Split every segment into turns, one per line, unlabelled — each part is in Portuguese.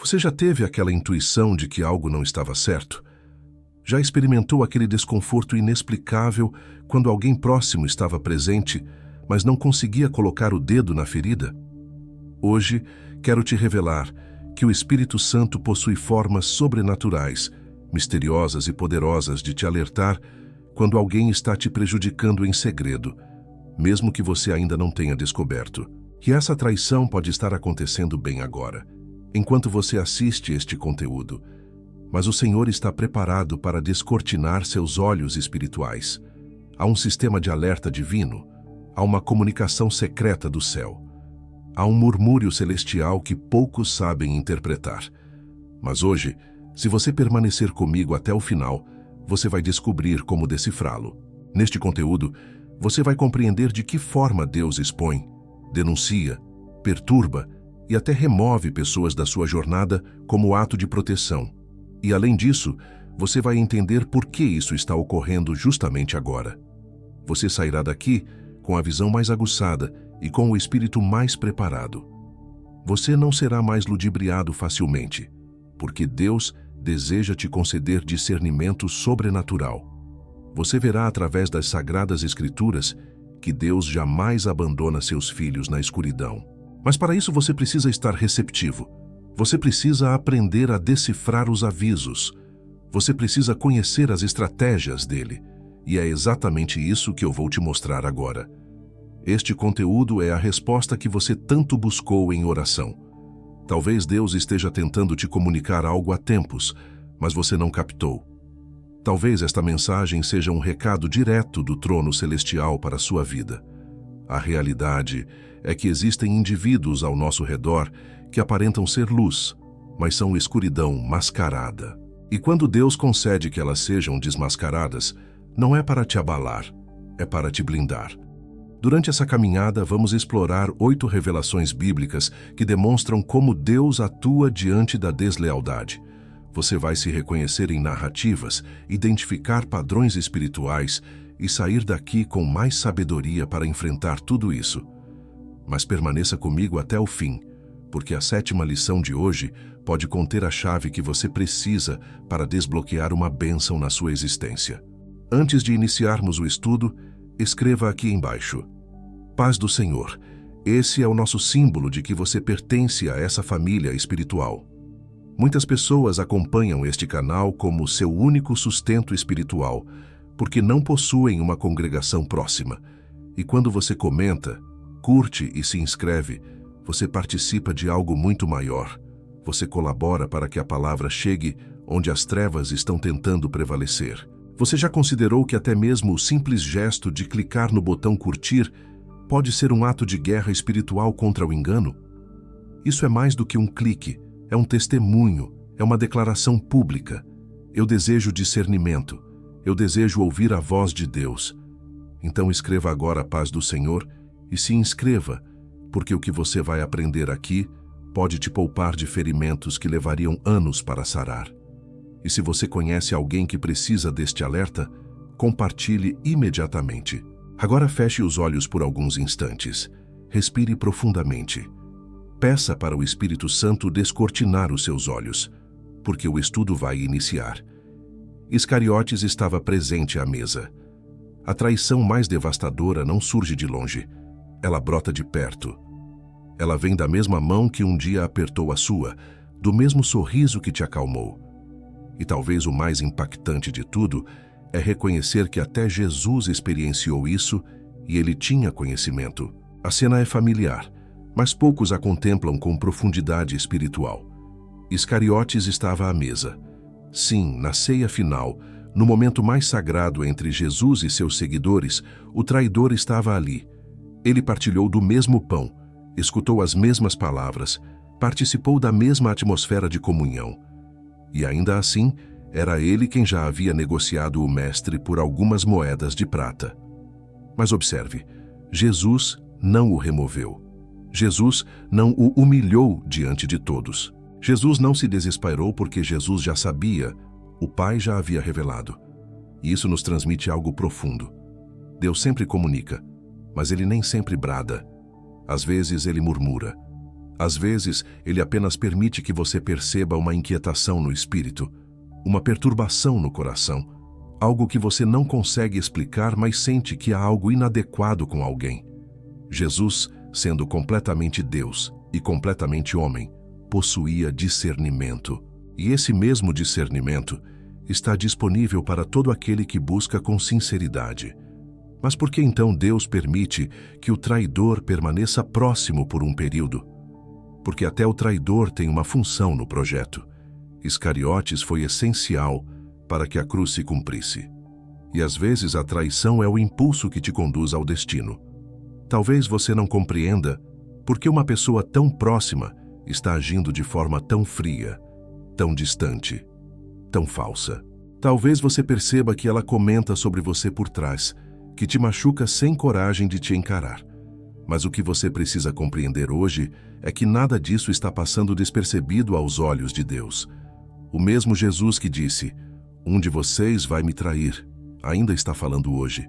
Você já teve aquela intuição de que algo não estava certo? Já experimentou aquele desconforto inexplicável quando alguém próximo estava presente, mas não conseguia colocar o dedo na ferida? Hoje, quero te revelar que o Espírito Santo possui formas sobrenaturais, misteriosas e poderosas de te alertar quando alguém está te prejudicando em segredo, mesmo que você ainda não tenha descoberto. Que essa traição pode estar acontecendo bem agora, enquanto você assiste este conteúdo. Mas o Senhor está preparado para descortinar seus olhos espirituais. Há um sistema de alerta divino, há uma comunicação secreta do céu. Há um murmúrio celestial que poucos sabem interpretar. Mas hoje, se você permanecer comigo até o final, você vai descobrir como decifrá-lo. Neste conteúdo, você vai compreender de que forma Deus expõe, denuncia, perturba e até remove pessoas da sua jornada como ato de proteção. E além disso, você vai entender por que isso está ocorrendo justamente agora. Você sairá daqui com a visão mais aguçada e com o espírito mais preparado. Você não será mais ludibriado facilmente, porque Deus deseja te conceder discernimento sobrenatural. Você verá através das Sagradas Escrituras que Deus jamais abandona seus filhos na escuridão. Mas para isso você precisa estar receptivo. Você precisa aprender a decifrar os avisos. Você precisa conhecer as estratégias dele. E é exatamente isso que eu vou te mostrar agora. Este conteúdo é a resposta que você tanto buscou em oração. Talvez Deus esteja tentando te comunicar algo há tempos, mas você não captou. Talvez esta mensagem seja um recado direto do trono celestial para a sua vida. A realidade é que existem indivíduos ao nosso redor que aparentam ser luz, mas são escuridão mascarada. E quando Deus concede que elas sejam desmascaradas, não é para te abalar, é para te blindar. Durante essa caminhada, vamos explorar 8 revelações bíblicas que demonstram como Deus atua diante da deslealdade. Você vai se reconhecer em narrativas, identificar padrões espirituais e sair daqui com mais sabedoria para enfrentar tudo isso. Mas permaneça comigo até o fim, porque a 7ª lição de hoje pode conter a chave que você precisa para desbloquear uma bênção na sua existência. Antes de iniciarmos o estudo, escreva aqui embaixo: Paz do Senhor. Esse é o nosso símbolo de que você pertence a essa família espiritual. Muitas pessoas acompanham este canal como seu único sustento espiritual, porque não possuem uma congregação próxima. E quando você comenta, curte e se inscreve, você participa de algo muito maior. Você colabora para que a palavra chegue onde as trevas estão tentando prevalecer. Você já considerou que até mesmo o simples gesto de clicar no botão curtir pode ser um ato de guerra espiritual contra o engano? Isso é mais do que um clique, é um testemunho, é uma declaração pública. Eu desejo discernimento, eu desejo ouvir a voz de Deus. Então escreva agora a paz do Senhor e se inscreva, porque o que você vai aprender aqui pode te poupar de ferimentos que levariam anos para sarar. E se você conhece alguém que precisa deste alerta, compartilhe imediatamente. Agora feche os olhos por alguns instantes. Respire profundamente. Peça para o Espírito Santo descortinar os seus olhos, porque o estudo vai iniciar. Iscariotes estava presente à mesa. A traição mais devastadora não surge de longe. Ela brota de perto. Ela vem da mesma mão que um dia apertou a sua, do mesmo sorriso que te acalmou. E talvez o mais impactante de tudo é reconhecer que até Jesus experienciou isso e ele tinha conhecimento. A cena é familiar, mas poucos a contemplam com profundidade espiritual. Iscariotes estava à mesa. Sim, na ceia final, no momento mais sagrado entre Jesus e seus seguidores, o traidor estava ali. Ele partilhou do mesmo pão, escutou as mesmas palavras, participou da mesma atmosfera de comunhão. E ainda assim, era ele quem já havia negociado o mestre por algumas moedas de prata. Mas observe, Jesus não o removeu. Jesus não o humilhou diante de todos. Jesus não se desesperou porque Jesus já sabia, o Pai já havia revelado. E isso nos transmite algo profundo. Deus sempre comunica, mas ele nem sempre brada. Às vezes ele murmura. Às vezes, ele apenas permite que você perceba uma inquietação no espírito, uma perturbação no coração, algo que você não consegue explicar, mas sente que há algo inadequado com alguém. Jesus, sendo completamente Deus e completamente homem, possuía discernimento. E esse mesmo discernimento está disponível para todo aquele que busca com sinceridade. Mas por que então Deus permite que o traidor permaneça próximo por um período? Porque até o traidor tem uma função no projeto. Iscariotes foi essencial para que a cruz se cumprisse. E às vezes a traição é o impulso que te conduz ao destino. Talvez você não compreenda por que uma pessoa tão próxima está agindo de forma tão fria, tão distante, tão falsa. Talvez você perceba que ela comenta sobre você por trás, que te machuca sem coragem de te encarar. Mas o que você precisa compreender hoje é que nada disso está passando despercebido aos olhos de Deus. O mesmo Jesus que disse, "Um de vocês vai me trair", ainda está falando hoje.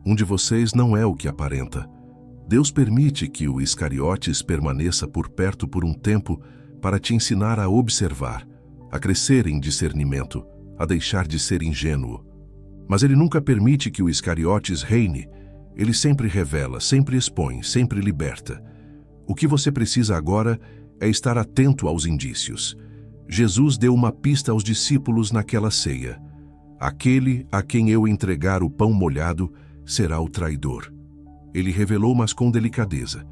Um de vocês não é o que aparenta. Deus permite que o Iscariotes permaneça por perto por um tempo para te ensinar a observar, a crescer em discernimento, a deixar de ser ingênuo. Mas ele nunca permite que o Iscariotes reine. Ele sempre revela, sempre expõe, sempre liberta. O que você precisa agora é estar atento aos indícios. Jesus deu uma pista aos discípulos naquela ceia. Aquele a quem eu entregar o pão molhado será o traidor. Ele revelou, mas com delicadeza.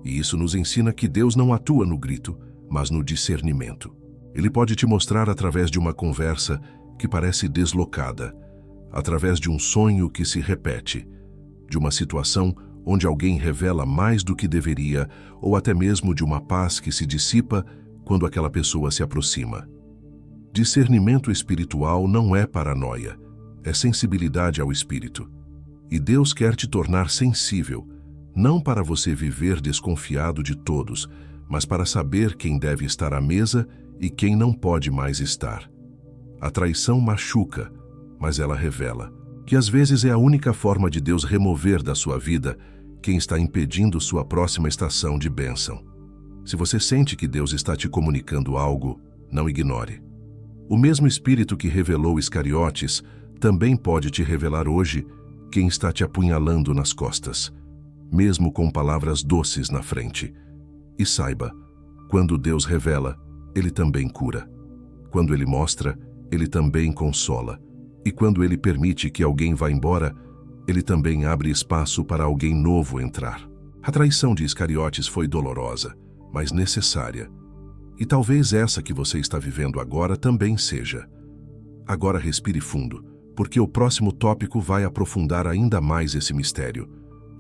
E isso nos ensina que Deus não atua no grito, mas no discernimento. Ele pode te mostrar através de uma conversa que parece deslocada, através de um sonho que se repete, de uma situação onde alguém revela mais do que deveria, ou até mesmo de uma paz que se dissipa quando aquela pessoa se aproxima. Discernimento espiritual não é paranoia, é sensibilidade ao espírito. E Deus quer te tornar sensível, não para você viver desconfiado de todos, mas para saber quem deve estar à mesa e quem não pode mais estar. A traição machuca, mas ela revela que às vezes é a única forma de Deus remover da sua vida quem está impedindo sua próxima estação de bênção. Se você sente que Deus está te comunicando algo, não ignore. O mesmo Espírito que revelou Iscariotes também pode te revelar hoje quem está te apunhalando nas costas, mesmo com palavras doces na frente. E saiba, quando Deus revela, Ele também cura. Quando Ele mostra, Ele também consola. E quando Ele permite que alguém vá embora, Ele também abre espaço para alguém novo entrar. A traição de Iscariotes foi dolorosa, mas necessária. E talvez essa que você está vivendo agora também seja. Agora respire fundo, porque o próximo tópico vai aprofundar ainda mais esse mistério.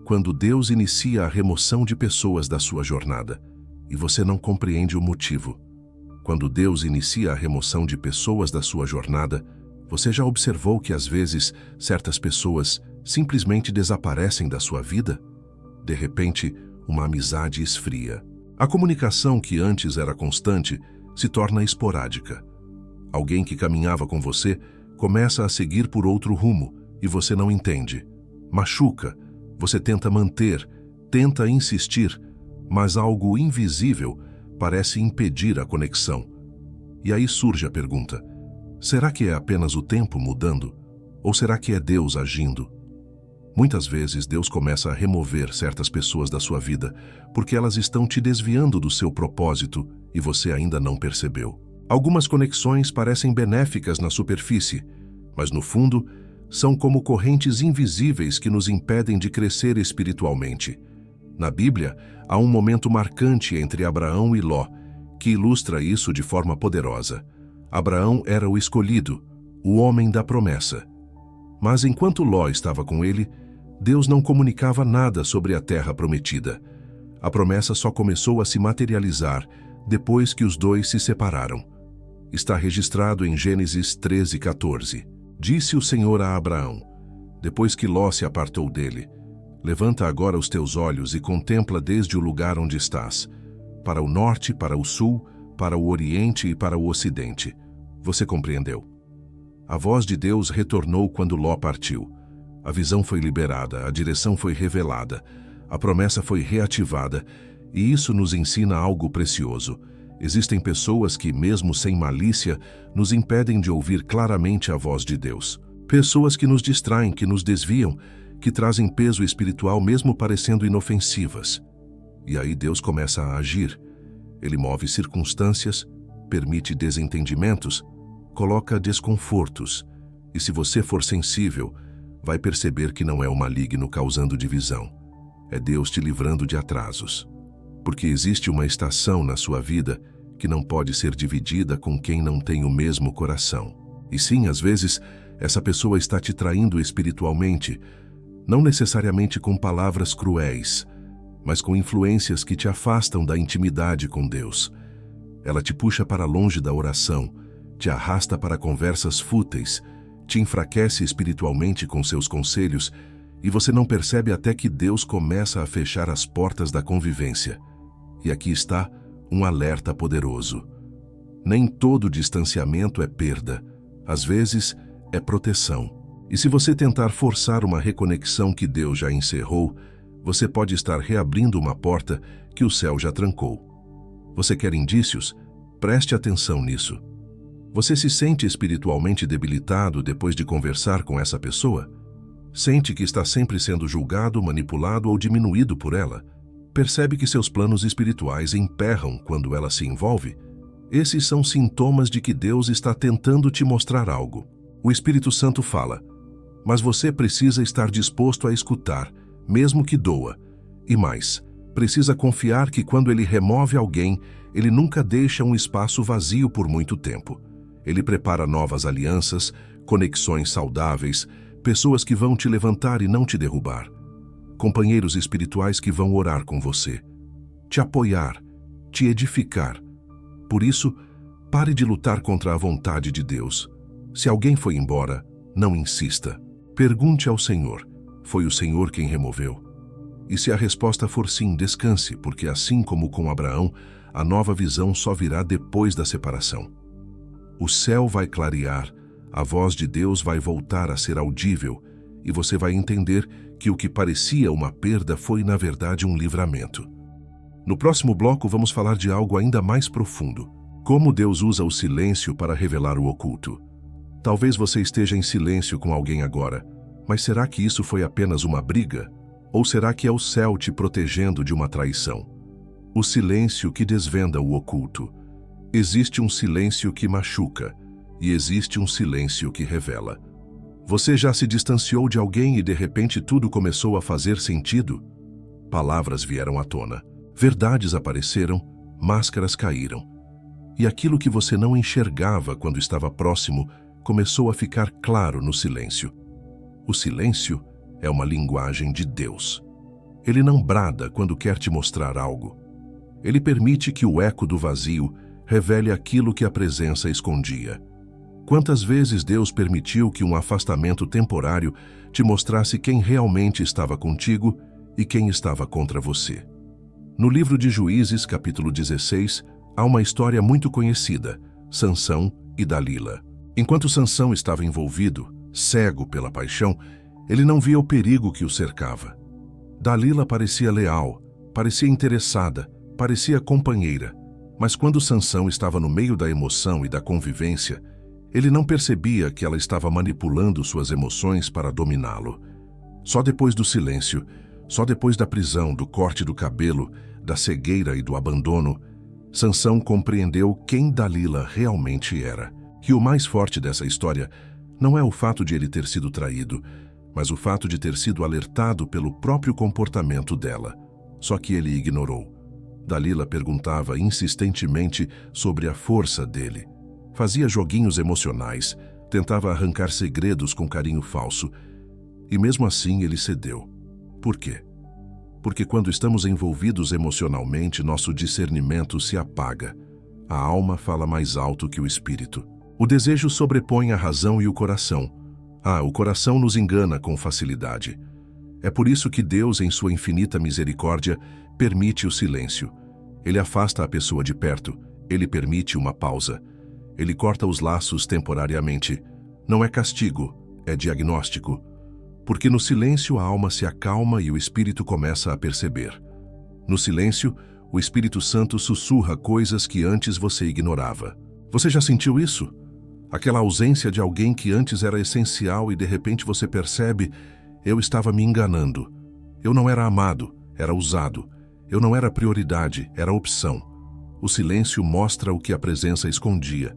Quando Deus inicia a remoção de pessoas da sua jornada, e você não compreende o motivo. Quando Deus inicia a remoção de pessoas da sua jornada, você já observou que às vezes certas pessoas simplesmente desaparecem da sua vida? De repente, uma amizade esfria. A comunicação que antes era constante se torna esporádica. Alguém que caminhava com você começa a seguir por outro rumo e você não entende. Machuca, você tenta manter, tenta insistir, mas algo invisível parece impedir a conexão. E aí surge a pergunta: será que é apenas o tempo mudando? Ou será que é Deus agindo? Muitas vezes Deus começa a remover certas pessoas da sua vida porque elas estão te desviando do seu propósito e você ainda não percebeu. Algumas conexões parecem benéficas na superfície, mas no fundo são como correntes invisíveis que nos impedem de crescer espiritualmente. Na Bíblia, há um momento marcante entre Abraão e Ló, que ilustra isso de forma poderosa. Abraão era o escolhido, o homem da promessa. Mas enquanto Ló estava com ele, Deus não comunicava nada sobre a terra prometida. A promessa só começou a se materializar depois que os dois se separaram. Está registrado em Gênesis 13:14. Disse o Senhor a Abraão, depois que Ló se apartou dele: levanta agora os teus olhos e contempla desde o lugar onde estás, para o norte, para o sul, para o oriente e para o ocidente. Você compreendeu? A voz de Deus retornou quando Ló partiu. A visão foi liberada, a direção foi revelada, a promessa foi reativada, E isso nos ensina algo precioso. Existem pessoas que, mesmo sem malícia, nos impedem de ouvir claramente a voz de Deus. Pessoas que nos distraem, que nos desviam, que trazem peso espiritual mesmo parecendo inofensivas. E aí Deus começa a agir. Ele move circunstâncias, permite desentendimentos, coloca desconfortos. E se você for sensível, vai perceber que não é o maligno causando divisão. É Deus te livrando de atrasos. Porque existe uma estação na sua vida que não pode ser dividida com quem não tem o mesmo coração. E sim, às vezes, essa pessoa está te traindo espiritualmente, não necessariamente com palavras cruéis, mas com influências que te afastam da intimidade com Deus. Ela te puxa para longe da oração, te arrasta para conversas fúteis, te enfraquece espiritualmente com seus conselhos, e você não percebe até que Deus começa a fechar as portas da convivência. E aqui está um alerta poderoso. Nem todo distanciamento é perda, às vezes é proteção. E se você tentar forçar uma reconexão que Deus já encerrou, você pode estar reabrindo uma porta que o céu já trancou. Você quer indícios? Preste atenção nisso. Você se sente espiritualmente debilitado depois de conversar com essa pessoa? Sente que está sempre sendo julgado, manipulado ou diminuído por ela? Percebe que seus planos espirituais emperram quando ela se envolve? Esses são sintomas de que Deus está tentando te mostrar algo. O Espírito Santo fala, mas você precisa estar disposto a escutar, mesmo que doa. E mais, precisa confiar que quando Ele remove alguém, Ele nunca deixa um espaço vazio por muito tempo. Ele prepara novas alianças, conexões saudáveis, pessoas que vão te levantar e não te derrubar. Companheiros espirituais que vão orar com você, te apoiar, te edificar. Por isso, pare de lutar contra a vontade de Deus. Se alguém foi embora, não insista. Pergunte ao Senhor, foi o Senhor quem removeu? E se a resposta for sim, descanse, porque assim como com Abraão, a nova visão só virá depois da separação. O céu vai clarear, a voz de Deus vai voltar a ser audível, e você vai entender que o que parecia uma perda foi, na verdade, um livramento. No próximo bloco, vamos falar de algo ainda mais profundo. Como Deus usa o silêncio para revelar o oculto. Talvez você esteja em silêncio com alguém agora, mas será que isso foi apenas uma briga? Ou será que é o céu te protegendo de uma traição? O silêncio que desvenda o oculto. Existe um silêncio que machuca, e existe um silêncio que revela. Você já se distanciou de alguém e de repente tudo começou a fazer sentido? Palavras vieram à tona, verdades apareceram, máscaras caíram. E aquilo que você não enxergava quando estava próximo começou a ficar claro no silêncio. O silêncio é uma linguagem de Deus. Ele não brada quando quer te mostrar algo. Ele permite que o eco do vazio revele aquilo que a presença escondia. Quantas vezes Deus permitiu que um afastamento temporário te mostrasse quem realmente estava contigo e quem estava contra você? No livro de Juízes, capítulo 16, há uma história muito conhecida, Sansão e Dalila. Enquanto Sansão estava envolvido, cego pela paixão, ele não via o perigo que o cercava. Dalila parecia leal, parecia interessada, parecia companheira, mas quando Sansão estava no meio da emoção e da convivência, ele não percebia que ela estava manipulando suas emoções para dominá-lo. Só depois do silêncio, só depois da prisão, do corte do cabelo, da cegueira e do abandono, Sansão compreendeu quem Dalila realmente era. E o mais forte dessa história não é o fato de ele ter sido traído, mas o fato de ter sido alertado pelo próprio comportamento dela. Só que ele ignorou. Dalila perguntava insistentemente sobre a força dele. Fazia joguinhos emocionais, tentava arrancar segredos com carinho falso. E mesmo assim ele cedeu. Por quê? Porque quando estamos envolvidos emocionalmente, nosso discernimento se apaga. A alma fala mais alto que o espírito. O desejo sobrepõe a razão e o coração. O coração nos engana com facilidade. É por isso que Deus, em sua infinita misericórdia, permite o silêncio. Ele afasta a pessoa de perto. Ele permite uma pausa. Ele corta os laços temporariamente. Não é castigo, é diagnóstico. Porque no silêncio a alma se acalma e o espírito começa a perceber. No silêncio, O Espírito Santo sussurra coisas que antes você ignorava. Você já sentiu isso? Aquela ausência de alguém que antes era essencial e de repente você percebe: eu estava me enganando. Eu não era amado, era usado. Eu não era prioridade, era opção. O silêncio mostra o que a presença escondia.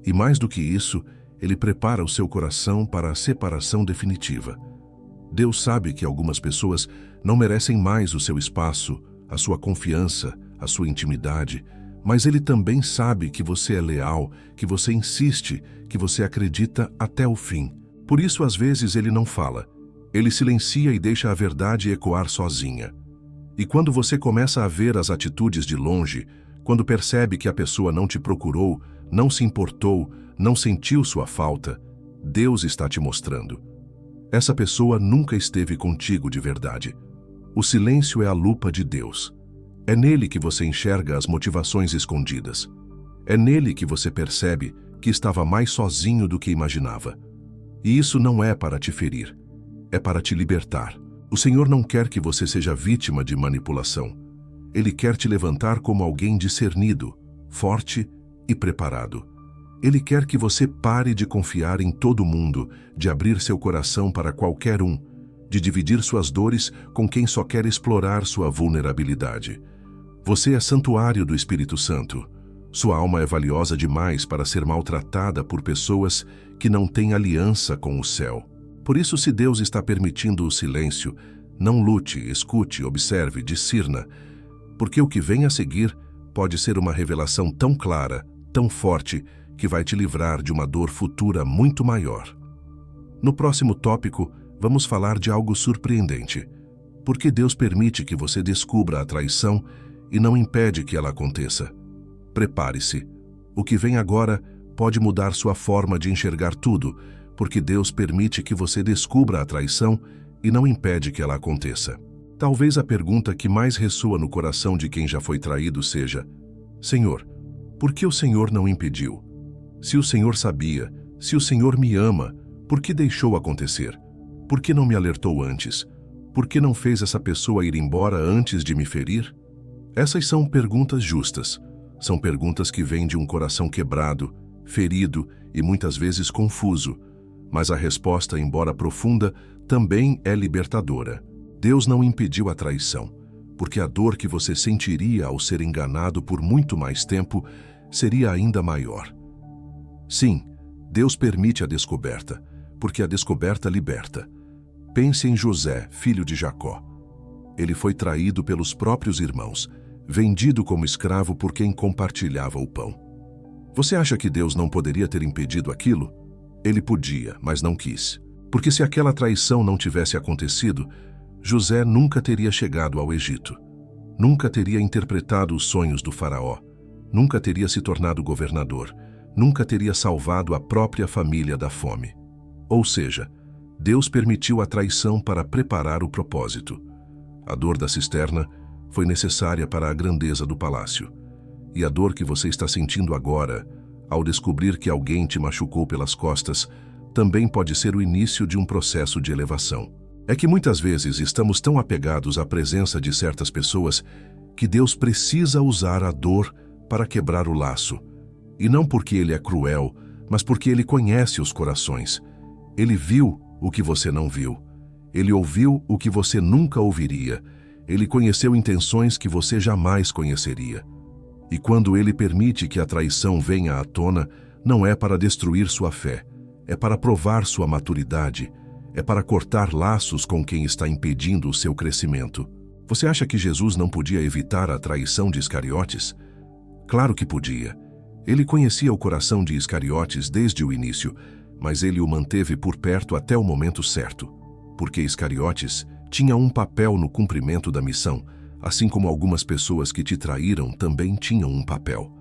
E mais do que isso, ele prepara o seu coração para a separação definitiva. Deus sabe que algumas pessoas não merecem mais o seu espaço, a sua confiança, a sua intimidade, mas Ele também sabe que você é leal, que você insiste, que você acredita até o fim. Por isso, às vezes, Ele não fala. Ele silencia e deixa a verdade ecoar sozinha. E quando você começa a ver as atitudes de longe, quando percebe que a pessoa não te procurou, não se importou, não sentiu sua falta, Deus está te mostrando. Essa pessoa nunca esteve contigo de verdade. O silêncio é a lupa de Deus. É nele que você enxerga as motivações escondidas. É nele que você percebe que estava mais sozinho do que imaginava. E isso não é para te ferir, é para te libertar. O Senhor não quer que você seja vítima de manipulação. Ele quer te levantar como alguém discernido, forte e preparado. Ele quer que você pare de confiar em todo mundo, de abrir seu coração para qualquer um, de dividir suas dores com quem só quer explorar sua vulnerabilidade. Você é santuário do Espírito Santo. Sua alma é valiosa demais para ser maltratada por pessoas que não têm aliança com o céu. Por isso, se Deus está permitindo o silêncio, não lute, escute, observe, discirna, porque o que vem a seguir pode ser uma revelação tão clara, tão forte, que vai te livrar de uma dor futura muito maior. No próximo tópico, vamos falar de algo surpreendente. Por que Deus permite que você descubra a traição e não impede que ela aconteça? Prepare-se. O que vem agora pode mudar sua forma de enxergar tudo, porque Deus permite que você descubra a traição e não impede que ela aconteça. Talvez a pergunta que mais ressoa no coração de quem já foi traído seja: Senhor, por que o Senhor não impediu? Se o Senhor sabia, se o Senhor me ama, por que deixou acontecer? Por que não me alertou antes? Por que não fez essa pessoa ir embora antes de me ferir? Essas são perguntas justas. São perguntas que vêm de um coração quebrado, ferido e muitas vezes confuso. Mas a resposta, embora profunda, também é libertadora. Deus não impediu a traição, porque a dor que você sentiria ao ser enganado por muito mais tempo seria ainda maior. Sim, Deus permite a descoberta, porque a descoberta liberta. Pense em José, filho de Jacó. Ele foi traído pelos próprios irmãos, vendido como escravo por quem compartilhava o pão. Você acha que Deus não poderia ter impedido aquilo? Ele podia, mas não quis. Porque se aquela traição não tivesse acontecido, José nunca teria chegado ao Egito. Nunca teria interpretado os sonhos do faraó. Nunca teria se tornado governador. Nunca teria salvado a própria família da fome. Ou seja, Deus permitiu a traição para preparar o propósito. A dor da cisterna foi necessária para a grandeza do palácio. E a dor que você está sentindo agora, ao descobrir que alguém te machucou pelas costas, também pode ser o início de um processo de elevação. É que muitas vezes estamos tão apegados à presença de certas pessoas que Deus precisa usar a dor para quebrar o laço. E não porque Ele é cruel, mas porque Ele conhece os corações. Ele viu o que você não viu. Ele ouviu o que você nunca ouviria. Ele conheceu intenções que você jamais conheceria. E quando Ele permite que a traição venha à tona, não é para destruir sua fé, é para provar sua maturidade, é para cortar laços com quem está impedindo o seu crescimento. Você acha que Jesus não podia evitar a traição de Iscariotes? Claro que podia. Ele conhecia o coração de Iscariotes desde o início, mas ele o manteve por perto até o momento certo, porque Iscariotes tinha um papel no cumprimento da missão, assim como algumas pessoas que te traíram também tinham um papel.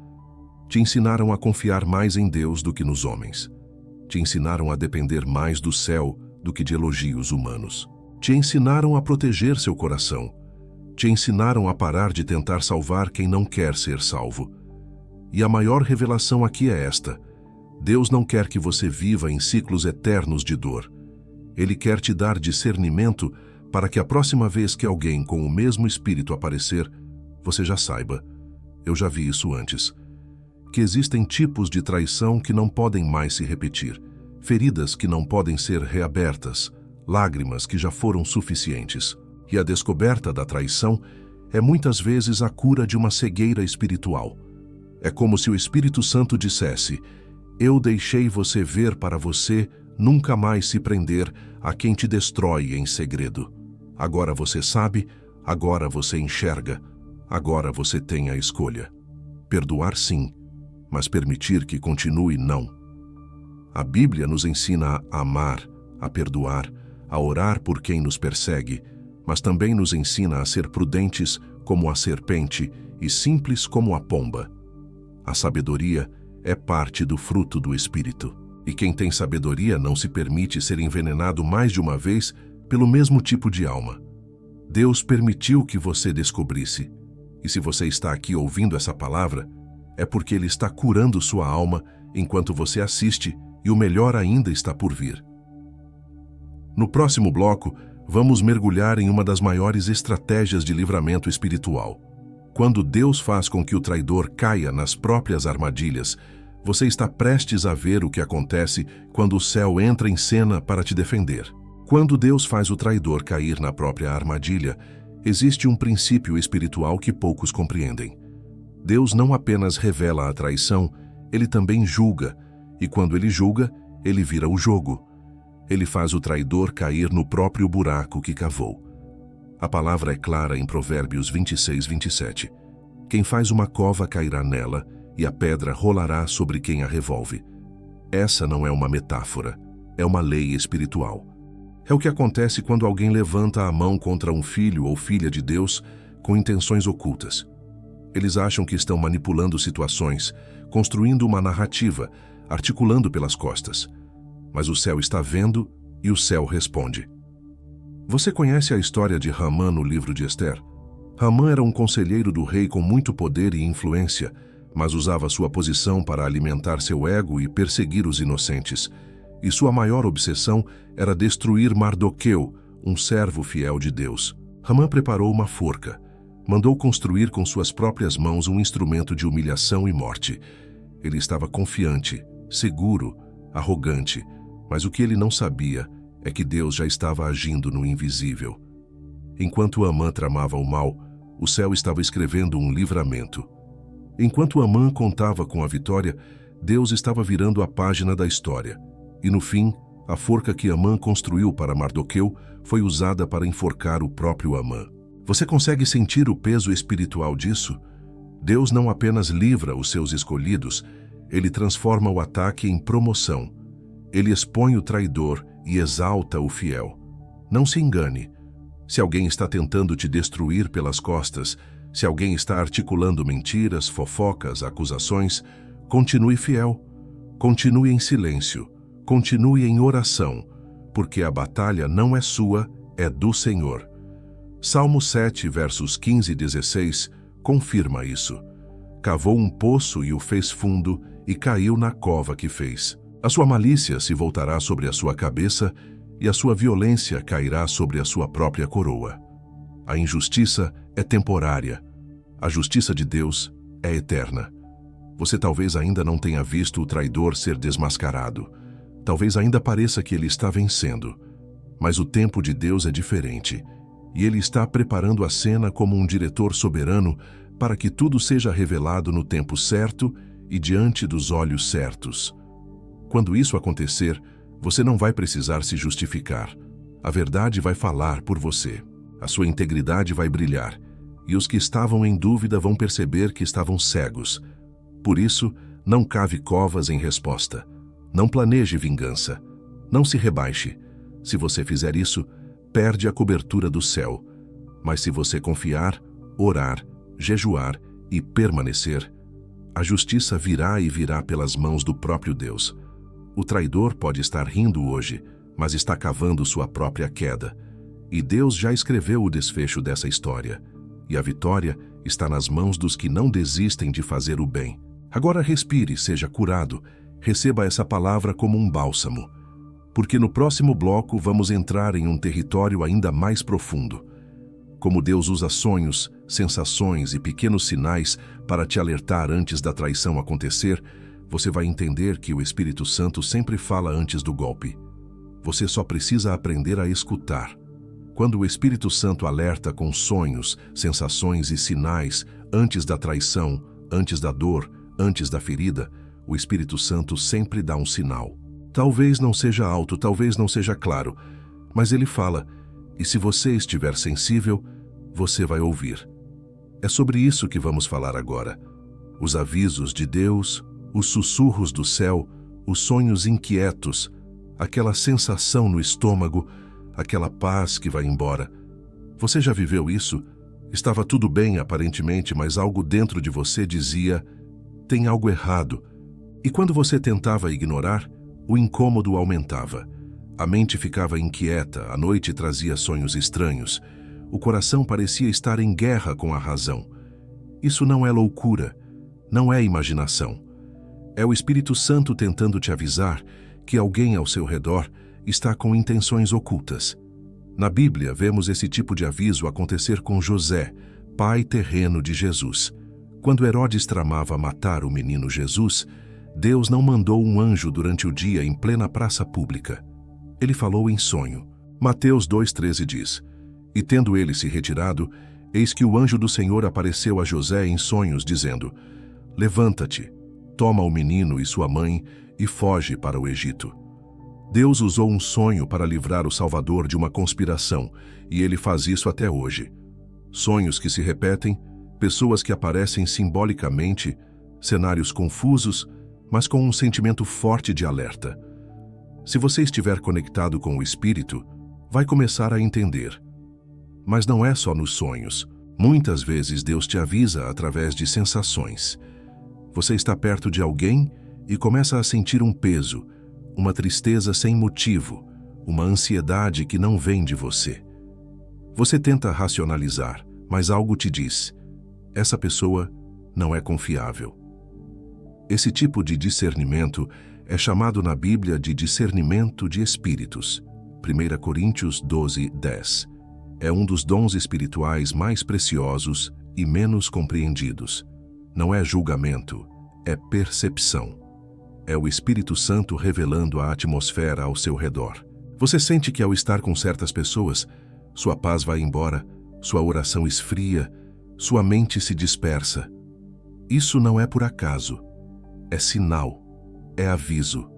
Te ensinaram a confiar mais em Deus do que nos homens. Te ensinaram a depender mais do céu do que de elogios humanos. Te ensinaram a proteger seu coração. Te ensinaram a parar de tentar salvar quem não quer ser salvo. E a maior revelação aqui é esta: Deus não quer que você viva em ciclos eternos de dor. Ele quer te dar discernimento para que a próxima vez que alguém com o mesmo espírito aparecer, você já saiba, eu já vi isso antes, que existem tipos de traição que não podem mais se repetir, feridas que não podem ser reabertas, lágrimas que já foram suficientes. E a descoberta da traição é muitas vezes a cura de uma cegueira espiritual. É como se o Espírito Santo dissesse: eu deixei você ver para você nunca mais se prender a quem te destrói em segredo. Agora você sabe, agora você enxerga, agora você tem a escolha. Perdoar sim, mas permitir que continue não. A Bíblia nos ensina a amar, a perdoar, a orar por quem nos persegue, mas também nos ensina a ser prudentes como a serpente e simples como a pomba. A sabedoria é parte do fruto do Espírito. E quem tem sabedoria não se permite ser envenenado mais de uma vez pelo mesmo tipo de alma. Deus permitiu que você descobrisse. E se você está aqui ouvindo essa palavra, é porque Ele está curando sua alma enquanto você assiste, e o melhor ainda está por vir. No próximo bloco, vamos mergulhar em uma das maiores estratégias de livramento espiritual. Quando Deus faz com que o traidor caia nas próprias armadilhas, você está prestes a ver o que acontece quando o céu entra em cena para te defender. Quando Deus faz o traidor cair na própria armadilha, existe um princípio espiritual que poucos compreendem. Deus não apenas revela a traição, Ele também julga, e quando Ele julga, Ele vira o jogo. Ele faz o traidor cair no próprio buraco que cavou. A palavra é clara em Provérbios 26, 27. Quem faz uma cova cairá nela, e a pedra rolará sobre quem a revolve. Essa não é uma metáfora, é uma lei espiritual. É o que acontece quando alguém levanta a mão contra um filho ou filha de Deus com intenções ocultas. Eles acham que estão manipulando situações, construindo uma narrativa, articulando pelas costas. Mas o céu está vendo e o céu responde. Você conhece a história de Hamã no livro de Esther? Hamã era um conselheiro do rei com muito poder e influência, mas usava sua posição para alimentar seu ego e perseguir os inocentes. E sua maior obsessão era destruir Mardoqueu, um servo fiel de Deus. Hamã preparou uma forca. Mandou construir com suas próprias mãos um instrumento de humilhação e morte. Ele estava confiante, seguro, arrogante, mas o que ele não sabia é que Deus já estava agindo no invisível. Enquanto Hamã tramava o mal, o céu estava escrevendo um livramento. Enquanto Hamã contava com a vitória, Deus estava virando a página da história. E no fim, a forca que Hamã construiu para Mardoqueu foi usada para enforcar o próprio Hamã. Você consegue sentir o peso espiritual disso? Deus não apenas livra os seus escolhidos, Ele transforma o ataque em promoção. Ele expõe o traidor e exalta o fiel. Não se engane. Se alguém está tentando te destruir pelas costas, se alguém está articulando mentiras, fofocas, acusações, continue fiel. Continue em silêncio. Continue em oração, porque a batalha não é sua, é do Senhor. Salmo 7, versos 15 e 16, confirma isso. Cavou um poço e o fez fundo, e caiu na cova que fez. A sua malícia se voltará sobre a sua cabeça, e a sua violência cairá sobre a sua própria coroa. A injustiça é temporária. A justiça de Deus é eterna. Você talvez ainda não tenha visto o traidor ser desmascarado. Talvez ainda pareça que ele está vencendo. Mas o tempo de Deus é diferente. E Ele está preparando a cena como um diretor soberano para que tudo seja revelado no tempo certo e diante dos olhos certos. Quando isso acontecer, você não vai precisar se justificar. A verdade vai falar por você. A sua integridade vai brilhar. E os que estavam em dúvida vão perceber que estavam cegos. Por isso, não cave covas em resposta. Não planeje vingança. Não se rebaixe. Se você fizer isso, perde a cobertura do céu. Mas se você confiar, orar, jejuar e permanecer, a justiça virá e virá pelas mãos do próprio Deus. O traidor pode estar rindo hoje, mas está cavando sua própria queda. E Deus já escreveu o desfecho dessa história. E a vitória está nas mãos dos que não desistem de fazer o bem. Agora respire, seja curado, receba essa palavra como um bálsamo. Porque no próximo bloco vamos entrar em um território ainda mais profundo. Como Deus usa sonhos, sensações e pequenos sinais para te alertar antes da traição acontecer, você vai entender que o Espírito Santo sempre fala antes do golpe. Você só precisa aprender a escutar. Quando o Espírito Santo alerta com sonhos, sensações e sinais antes da traição, antes da dor, antes da ferida, o Espírito Santo sempre dá um sinal. Talvez não seja alto, talvez não seja claro, mas ele fala, e se você estiver sensível, você vai ouvir. É sobre isso que vamos falar agora. Os avisos de Deus, os sussurros do céu, os sonhos inquietos, aquela sensação no estômago, aquela paz que vai embora. Você já viveu isso? Estava tudo bem aparentemente, mas algo dentro de você dizia, tem algo errado. E quando você tentava ignorar, o incômodo aumentava. A mente ficava inquieta, a noite trazia sonhos estranhos. O coração parecia estar em guerra com a razão. Isso não é loucura, não é imaginação. É o Espírito Santo tentando te avisar que alguém ao seu redor está com intenções ocultas. Na Bíblia, vemos esse tipo de aviso acontecer com José, pai terreno de Jesus. Quando Herodes tramava matar o menino Jesus, Deus não mandou um anjo durante o dia em plena praça pública. Ele falou em sonho. Mateus 2,13 diz, e tendo ele se retirado, eis que o anjo do Senhor apareceu a José em sonhos, dizendo, levanta-te, toma o menino e sua mãe e foge para o Egito. Deus usou um sonho para livrar o Salvador de uma conspiração, e ele faz isso até hoje. Sonhos que se repetem, pessoas que aparecem simbolicamente, cenários confusos, mas com um sentimento forte de alerta. Se você estiver conectado com o Espírito, vai começar a entender. Mas não é só nos sonhos. Muitas vezes Deus te avisa através de sensações. Você está perto de alguém e começa a sentir um peso, uma tristeza sem motivo, uma ansiedade que não vem de você. Você tenta racionalizar, mas algo te diz, essa pessoa não é confiável. Esse tipo de discernimento é chamado na Bíblia de discernimento de espíritos. 1 Coríntios 12:10. É um dos dons espirituais mais preciosos e menos compreendidos. Não é julgamento, é percepção. É o Espírito Santo revelando a atmosfera ao seu redor. Você sente que ao estar com certas pessoas, sua paz vai embora, sua oração esfria, sua mente se dispersa. Isso não é por acaso. É sinal, é aviso.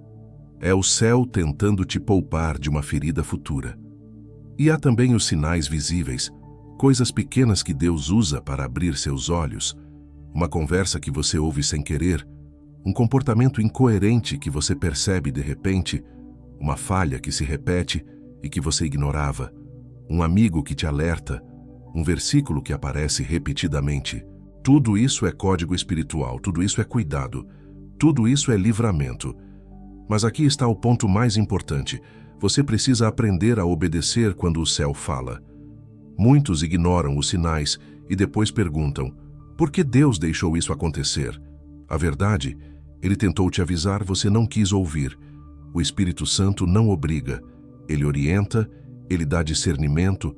É o céu tentando te poupar de uma ferida futura. E há também os sinais visíveis, coisas pequenas que Deus usa para abrir seus olhos, uma conversa que você ouve sem querer, um comportamento incoerente que você percebe de repente, uma falha que se repete e que você ignorava, um amigo que te alerta, um versículo que aparece repetidamente. Tudo isso é código espiritual, tudo isso é cuidado, tudo isso é livramento. Mas aqui está o ponto mais importante. Você precisa aprender a obedecer quando o céu fala. Muitos ignoram os sinais e depois perguntam, por que Deus deixou isso acontecer? A verdade, Ele tentou te avisar, você não quis ouvir. O Espírito Santo não obriga. Ele orienta, Ele dá discernimento,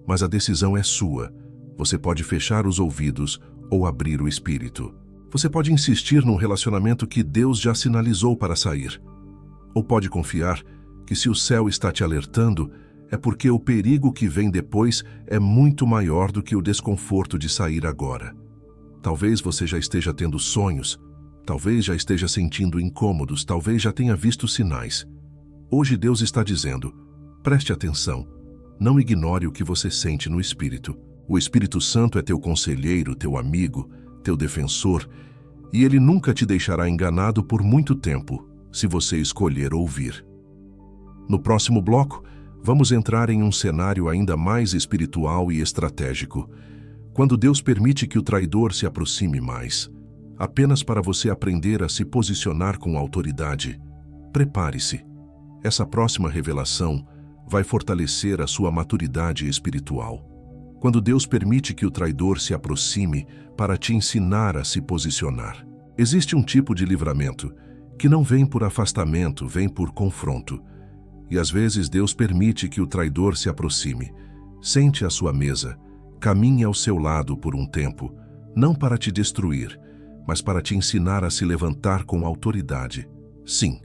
mas a decisão é sua. Você pode fechar os ouvidos ou abrir o espírito. Você pode insistir num relacionamento que Deus já sinalizou para sair. Ou pode confiar que se o céu está te alertando, é porque o perigo que vem depois é muito maior do que o desconforto de sair agora. Talvez você já esteja tendo sonhos, talvez já esteja sentindo incômodos, talvez já tenha visto sinais. Hoje Deus está dizendo, preste atenção, não ignore o que você sente no Espírito. O Espírito Santo é teu conselheiro, teu amigo, teu defensor, e ele nunca te deixará enganado por muito tempo, se você escolher ouvir. No próximo bloco, vamos entrar em um cenário ainda mais espiritual e estratégico, quando Deus permite que o traidor se aproxime mais, apenas para você aprender a se posicionar com autoridade. Prepare-se. Essa próxima revelação vai fortalecer a sua maturidade espiritual. Quando Deus permite que o traidor se aproxime para te ensinar a se posicionar. Existe um tipo de livramento que não vem por afastamento, vem por confronto. E às vezes Deus permite que o traidor se aproxime, sente à sua mesa, caminhe ao seu lado por um tempo, não para te destruir, mas para te ensinar a se levantar com autoridade. Sim,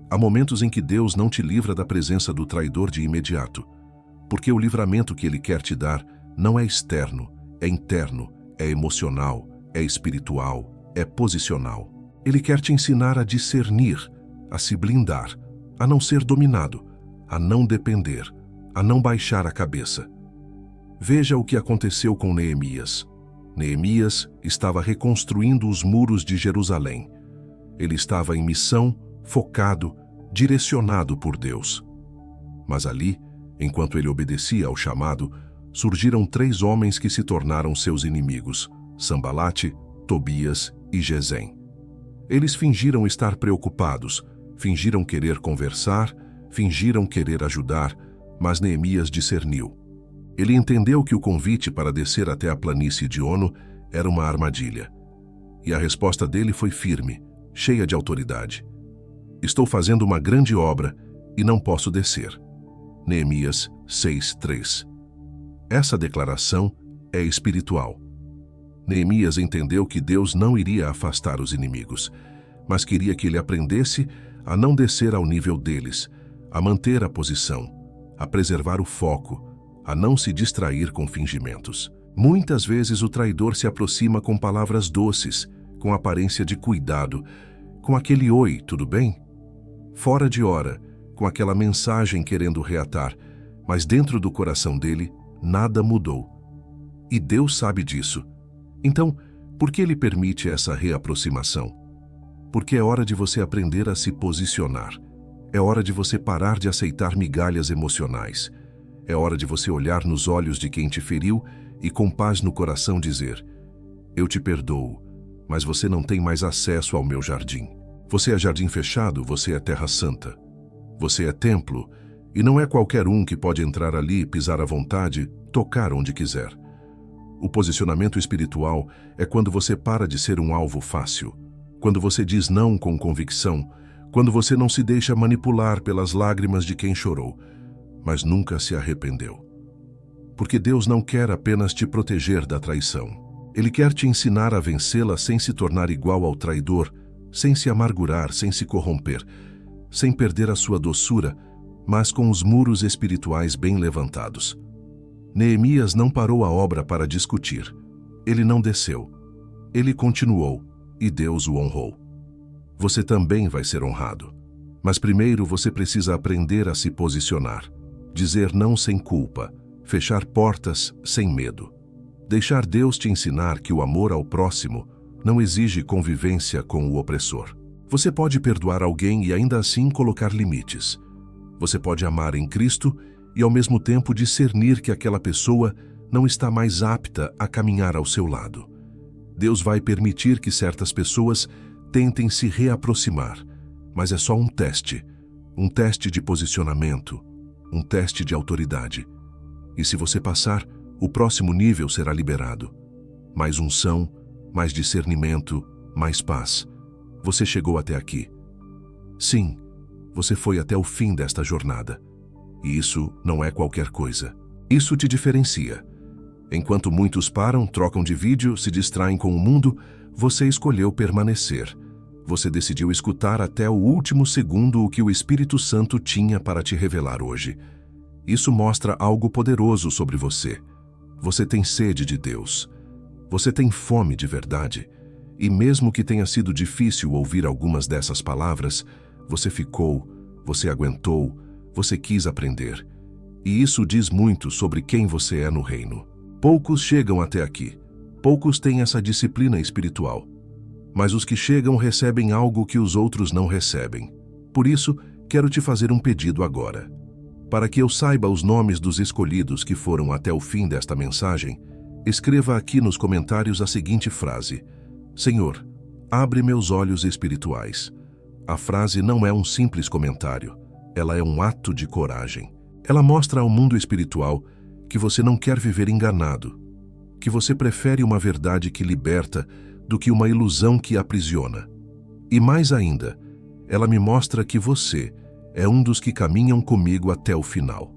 há momentos em que Deus não te livra da presença do traidor de imediato, porque o livramento que Ele quer te dar não é externo, é interno, é emocional, é espiritual, é posicional. Ele quer te ensinar a discernir, a se blindar, a não ser dominado, a não depender, a não baixar a cabeça. Veja o que aconteceu com Neemias. Neemias estava reconstruindo os muros de Jerusalém. Ele estava em missão, focado, direcionado por Deus. Mas ali, enquanto ele obedecia ao chamado, surgiram 3 homens que se tornaram seus inimigos: Sambalate, Tobias e Gesem. Eles fingiram estar preocupados, fingiram querer conversar, fingiram querer ajudar, mas Neemias discerniu. Ele entendeu que o convite para descer até a planície de Ono era uma armadilha. E a resposta dele foi firme, cheia de autoridade. Estou fazendo uma grande obra e não posso descer. Neemias 6:3. Essa declaração é espiritual. Neemias entendeu que Deus não iria afastar os inimigos, mas queria que ele aprendesse a não descer ao nível deles, a manter a posição, a preservar o foco, a não se distrair com fingimentos. Muitas vezes o traidor se aproxima com palavras doces, com aparência de cuidado, com aquele "oi, tudo bem?", fora de hora, com aquela mensagem querendo reatar, mas dentro do coração dele, nada mudou. E Deus sabe disso. Então, por que Ele permite essa reaproximação? Porque é hora de você aprender a se posicionar. É hora de você parar de aceitar migalhas emocionais. É hora de você olhar nos olhos de quem te feriu e com paz no coração dizer: eu te perdoo, mas você não tem mais acesso ao meu jardim. Você é jardim fechado, você é terra santa. Você é templo, e não é qualquer um que pode entrar ali, pisar à vontade, tocar onde quiser. O posicionamento espiritual é quando você para de ser um alvo fácil, quando você diz não com convicção, quando você não se deixa manipular pelas lágrimas de quem chorou, mas nunca se arrependeu. Porque Deus não quer apenas te proteger da traição. Ele quer te ensinar a vencê-la sem se tornar igual ao traidor, sem se amargurar, sem se corromper, sem perder a sua doçura, mas com os muros espirituais bem levantados. Neemias não parou a obra para discutir. Ele não desceu. Ele continuou, e Deus o honrou. Você também vai ser honrado. Mas primeiro você precisa aprender a se posicionar. Dizer não sem culpa. Fechar portas sem medo. Deixar Deus te ensinar que o amor ao próximo não exige convivência com o opressor. Você pode perdoar alguém e ainda assim colocar limites. Você pode amar em Cristo e ao mesmo tempo discernir que aquela pessoa não está mais apta a caminhar ao seu lado. Deus vai permitir que certas pessoas tentem se reaproximar, mas é só um teste de posicionamento, um teste de autoridade. E se você passar, o próximo nível será liberado. Mais unção, mais discernimento, mais paz. Você chegou até aqui. Sim, você foi até o fim desta jornada. E isso não é qualquer coisa. Isso te diferencia. Enquanto muitos param, trocam de vídeo, se distraem com o mundo, você escolheu permanecer. Você decidiu escutar até o último segundo o que o Espírito Santo tinha para te revelar hoje. Isso mostra algo poderoso sobre você. Você tem sede de Deus. Você tem fome de verdade. E mesmo que tenha sido difícil ouvir algumas dessas palavras, você ficou, você aguentou, você quis aprender. E isso diz muito sobre quem você é no reino. Poucos chegam até aqui. Poucos têm essa disciplina espiritual. Mas os que chegam recebem algo que os outros não recebem. Por isso, quero te fazer um pedido agora. Para que eu saiba os nomes dos escolhidos que foram até o fim desta mensagem, escreva aqui nos comentários a seguinte frase: Senhor, abre meus olhos espirituais. A frase não é um simples comentário, ela é um ato de coragem. Ela mostra ao mundo espiritual que você não quer viver enganado, que você prefere uma verdade que liberta do que uma ilusão que aprisiona. E mais ainda, ela me mostra que você é um dos que caminham comigo até o final.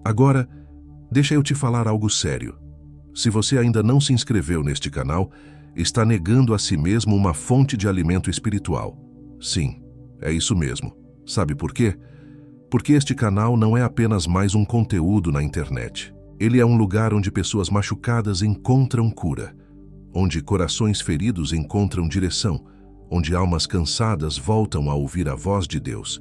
Agora, deixa eu te falar algo sério. Se você ainda não se inscreveu neste canal, está negando a si mesmo uma fonte de alimento espiritual. Sim, é isso mesmo. Sabe por quê? Porque este canal não é apenas mais um conteúdo na internet. Ele é um lugar onde pessoas machucadas encontram cura, onde corações feridos encontram direção, onde almas cansadas voltam a ouvir a voz de Deus.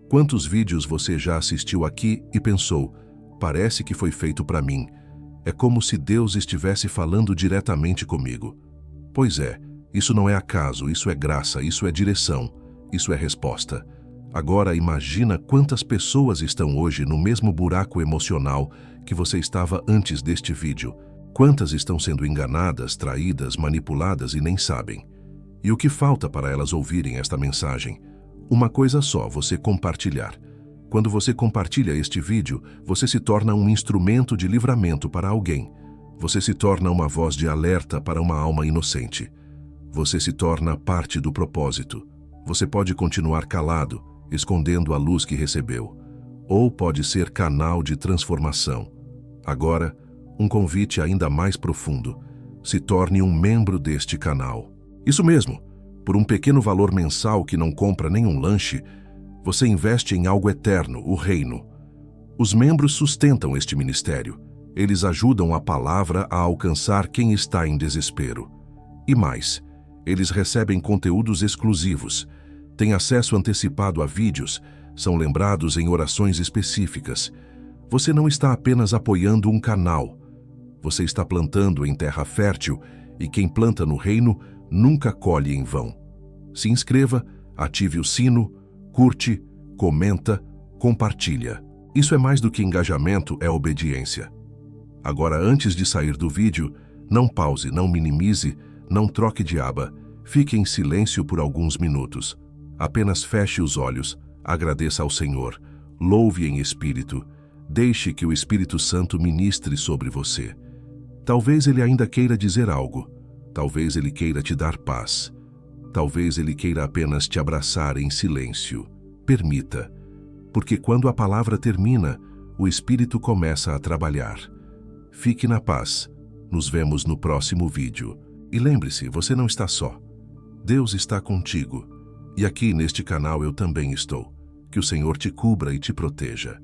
Quantos vídeos você já assistiu aqui e pensou, parece que foi feito para mim? É como se Deus estivesse falando diretamente comigo. Pois é, isso não é acaso, isso é graça, isso é direção, isso é resposta. Agora imagina quantas pessoas estão hoje no mesmo buraco emocional que você estava antes deste vídeo. Quantas estão sendo enganadas, traídas, manipuladas e nem sabem. E o que falta para elas ouvirem esta mensagem? Uma coisa só, você compartilhar. Quando você compartilha este vídeo, você se torna um instrumento de livramento para alguém. Você se torna uma voz de alerta para uma alma inocente. Você se torna parte do propósito. Você pode continuar calado, escondendo a luz que recebeu. Ou pode ser canal de transformação. Agora, um convite ainda mais profundo. Se torne um membro deste canal. Isso mesmo, por um pequeno valor mensal que não compra nenhum lanche, você investe em algo eterno, o reino. Os membros sustentam este ministério. Eles ajudam a palavra a alcançar quem está em desespero. E mais, eles recebem conteúdos exclusivos, têm acesso antecipado a vídeos, são lembrados em orações específicas. Você não está apenas apoiando um canal. Você está plantando em terra fértil e quem planta no reino nunca colhe em vão. Se inscreva, ative o sino, curte, comenta, compartilha. Isso é mais do que engajamento, é obediência. Agora, antes de sair do vídeo, não pause, não minimize, não troque de aba. Fique em silêncio por alguns minutos. Apenas feche os olhos, agradeça ao Senhor, louve em espírito, deixe que o Espírito Santo ministre sobre você. Talvez ele ainda queira dizer algo, talvez ele queira te dar paz, talvez ele queira apenas te abraçar em silêncio. Permita, porque quando a palavra termina, o Espírito começa a trabalhar. Fique na paz, nos vemos no próximo vídeo. E lembre-se, você não está só. Deus está contigo. E aqui neste canal eu também estou. Que o Senhor te cubra e te proteja.